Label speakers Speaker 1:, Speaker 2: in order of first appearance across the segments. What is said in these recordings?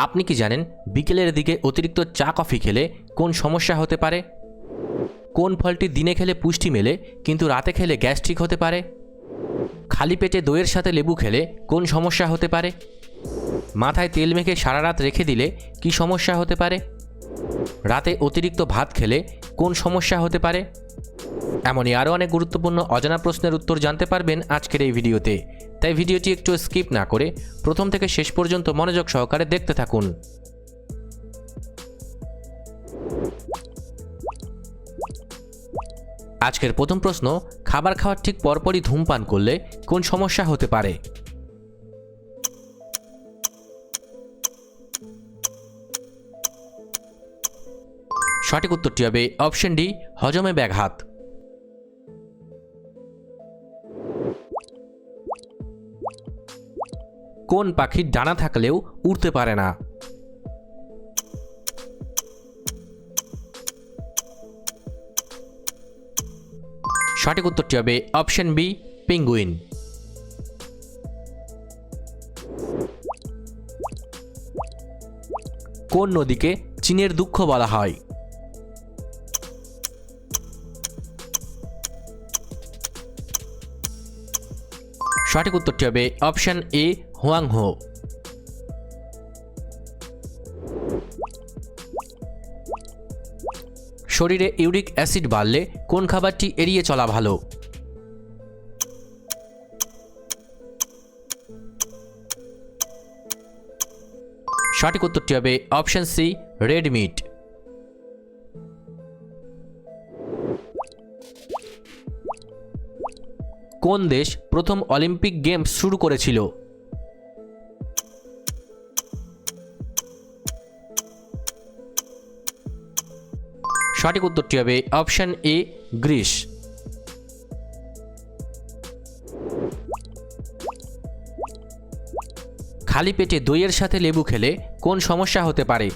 Speaker 1: আপনি কি জানেন বিকেলের দিকে অতিরিক্ত চা কফি খেলে কোন সমস্যা হতে পারে? কোন ফলটি দিনে খেলে পুষ্টি মেলে কিন্তু রাতে খেলে গ্যাস্ট্রিক হতে পারে? খালি পেটে দইয়ের সাথে লেবু খেলে কোন সমস্যা হতে পারে? মাথায় তেল মেখে সারা রাত রেখে দিলে কি সমস্যা হতে পারে? রাতে অতিরিক্ত ভাত খেলে কোন সমস্যা হতে পারে? এমনই আরও অনেক গুরুত্বপূর্ণ অজানা প্রশ্নের উত্তর জানতে পারবেন আজকের এই ভিডিওতে। তাই ভিডিওটি একটু স্কিপ না করে প্রথম থেকে শেষ পর্যন্ত মনোযোগ সহকারে দেখতে থাকুন। আজকের প্রথম প্রশ্ন, খাবার খাওয়ার ঠিক পরপরই ধূমপান করলে কোন সমস্যা হতে পারে? সঠিক উত্তরটি হবে অপশন ডি, হজমে ব্যাঘাত। কোন পাখির ডানা থাকলেও উড়তে পারে না? সঠিক উত্তরটি হবে অপশন বি, পেঙ্গুইন। কোন নদীকে চীনের দুঃখ বলা হয়? সঠিক উত্তরটি হবে অপশন এ, হুয়াংহো। শরীরে ইউরিক অ্যাসিড বাড়লে কোন খাবারটি এড়িয়ে চলা ভালো? সঠিক উত্তরটি হবে অপশন সি, রেড মিট। কোন দেশ প্রথম অলিম্পিক গেমস শুরু করেছিল? সঠিক উত্তরটি হবে অপশন এ, গ্রিস। খালি পেটে দইয়ের সাথে লেবু খেলে কোন সমস্যা হতে পারে?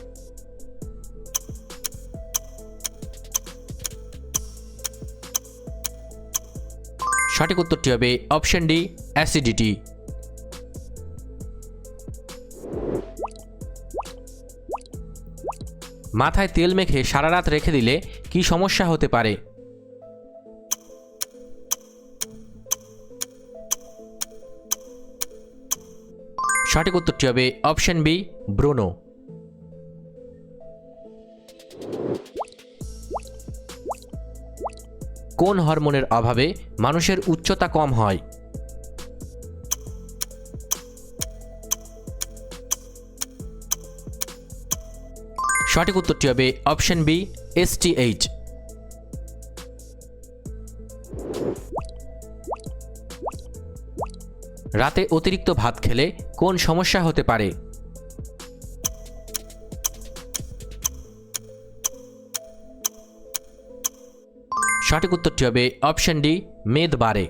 Speaker 1: সঠিক উত্তরটি হবে অপশন ডি, অ্যাসিডিটি। মাথায় তেল মেখে সারা রাত রেখে দিলে কি সমস্যা হতে পারে? সঠিক উত্তরটি হবে অপশন বি, ব্রণ। কোন হরমোনের অভাবে মানুষের উচ্চতা কম হয়? সঠিক উত্তরটি হবে অপশন বি, এসটিএইচ। রাতে অতিরিক্ত ভাত খেলে কোন সমস্যা হতে পারে? সঠিক উত্তরটি হবে অপশন ডি, মেদ বাড়ে।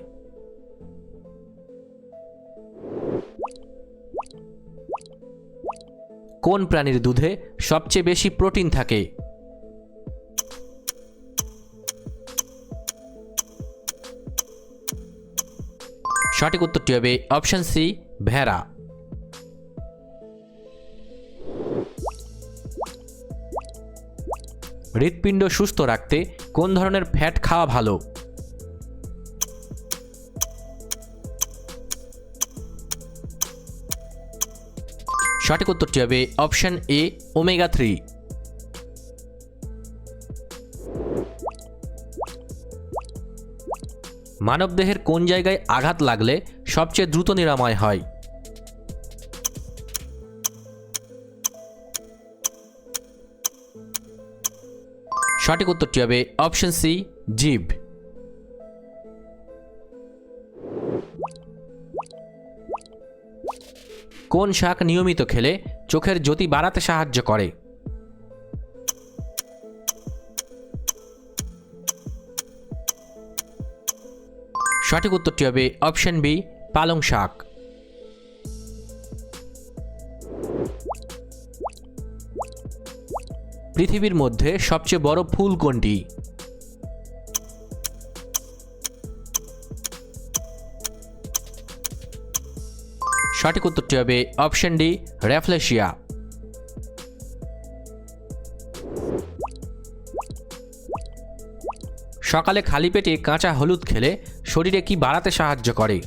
Speaker 1: কোন প্রাণীর দুধে সবচেয়ে বেশি প্রোটিন থাকে? সঠিক উত্তরটি হবে অপশন সি, ভেড়া। হৃৎপিণ্ড সুস্থ রাখতে কোন ধরনের ফ্যাট খাওয়া ভালো? সঠিক উত্তরটি হবে অপশন এ, ওমেগা 3। মানবদেহের কোন জায়গায় আঘাত লাগলে সবচেয়ে দ্রুত নিরাময় হয়? সঠিক উত্তরটি হবে অপশন সি, জিভ। কোন শাক নিয়মিত খেলে চোখের জ্যোতি বাড়াতে সাহায্য করে? সঠিক উত্তরটি হবে অপশন বি, পালং শাক। পৃথিবীর মধ্যে সবচেয়ে বড় ফুল কোনটি? সঠিক উত্তরটি হবে অপশন ডি, র্যাফলেশিয়া। সকালে খালি পেটে কাঁচা হলুদ খেলে শরীরে কি বাড়াতে সাহায্য করে?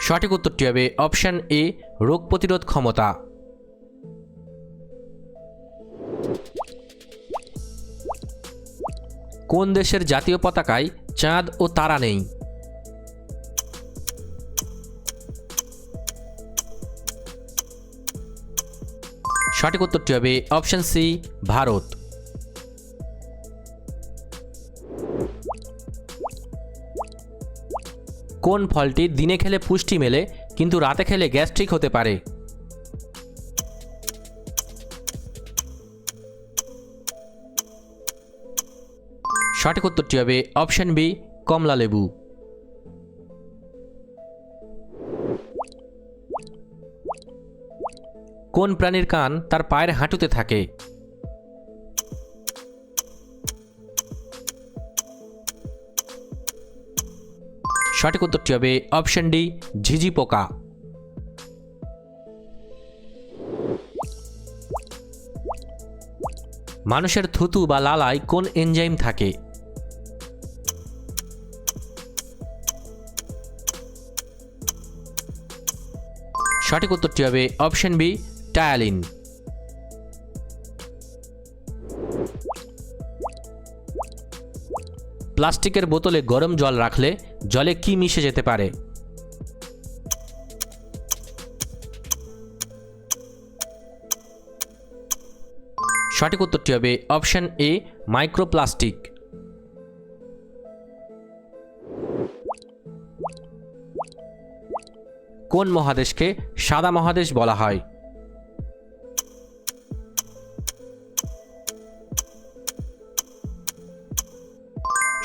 Speaker 1: সঠিক উত্তরটি হবে অপশন এ, রোগ প্রতিরোধ ক্ষমতা। কোন দেশের জাতীয় পতাকায় চাঁদ ও তারা নেই? সঠিক উত্তরটি হবে অপশন সি, ভারত। কোন ফলটি দিনে খেলে পুষ্টি মেলে কিন্তু রাতে খেলে গ্যাস্ট্রিক হতে পারে? সঠিক উত্তরটি হবে অপশন বি, কমলা লেবু। কোন প্রাণীর কান তার পায়ের হাঁটুতে থাকে? সঠিক উত্তরটি হবে অপশন ডি, ঝিঝি পোকা। মানুষের থুতু বা লালায় কোন এনজাইম থাকে? সঠিক উত্তরটি হবে অপশন বি, টায়ালিন। প্লাস্টিকের বোতলে গরম জল রাখলে জলে কি মিশে যেতে পারে? সঠিক উত্তরটি হবে অপশন এ, মাইক্রোপ্লাস্টিক। কোন মহাদেশকে সাদা মহাদেশ বলা হয়?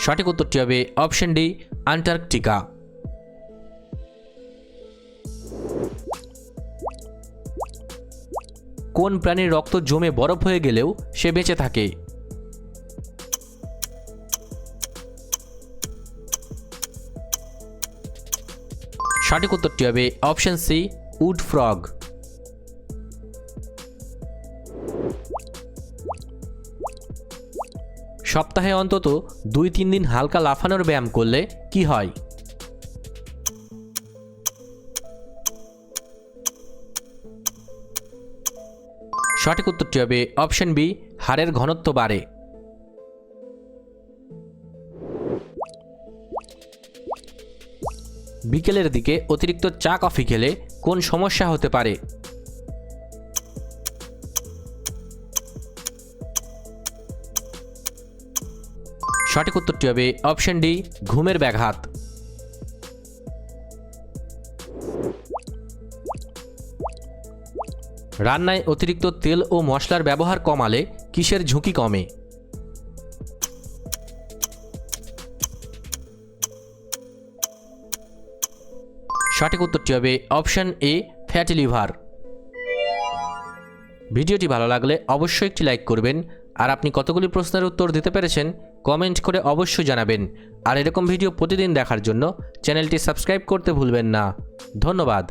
Speaker 1: সঠিক উত্তরটি হবে অপশন ডি, আন্টার্কটিকা। কোন প্রাণীর রক্ত জমে বরফ হয়ে গেলেও সে বেঁচে থাকে? সঠিক উত্তরটি হবে অপশন সি, উড ফ্রগ। সপ্তাহে অন্তত 2-3 দিন হালকা লাফানোর ব্যায়াম করলে কি হয়? সঠিক উত্তরটি হবে অপশন বি, হাড়ের ঘনত্ব বাড়ে। বিকেলের দিকে অতিরিক্ত চা কফি খেলে কোন সমস্যা হতে পারে? সঠিক উত্তরটি হবে অপশন ডি, ঘুমের ব্যাঘাত। রান্নায় অতিরিক্ত তেল ও মশলার ব্যবহার কমালে কিসের ঝুঁকি কমে? সঠিক উত্তরটি হবে অপশন এ, ফ্যাটি লিভার। ভিডিওটি ভালো লাগলে অবশ্যই একটি লাইক করবেন। আর আপনি কতগুলি প্রশ্নের উত্তর দিতে পেরেছেন কমেন্ট করে অবশ্যই জানাবেন। আর এরকম ভিডিও প্রতিদিন দেখার জন্য চ্যানেলটি সাবস্ক্রাইব করতে ভুলবেন না। ধন্যবাদ।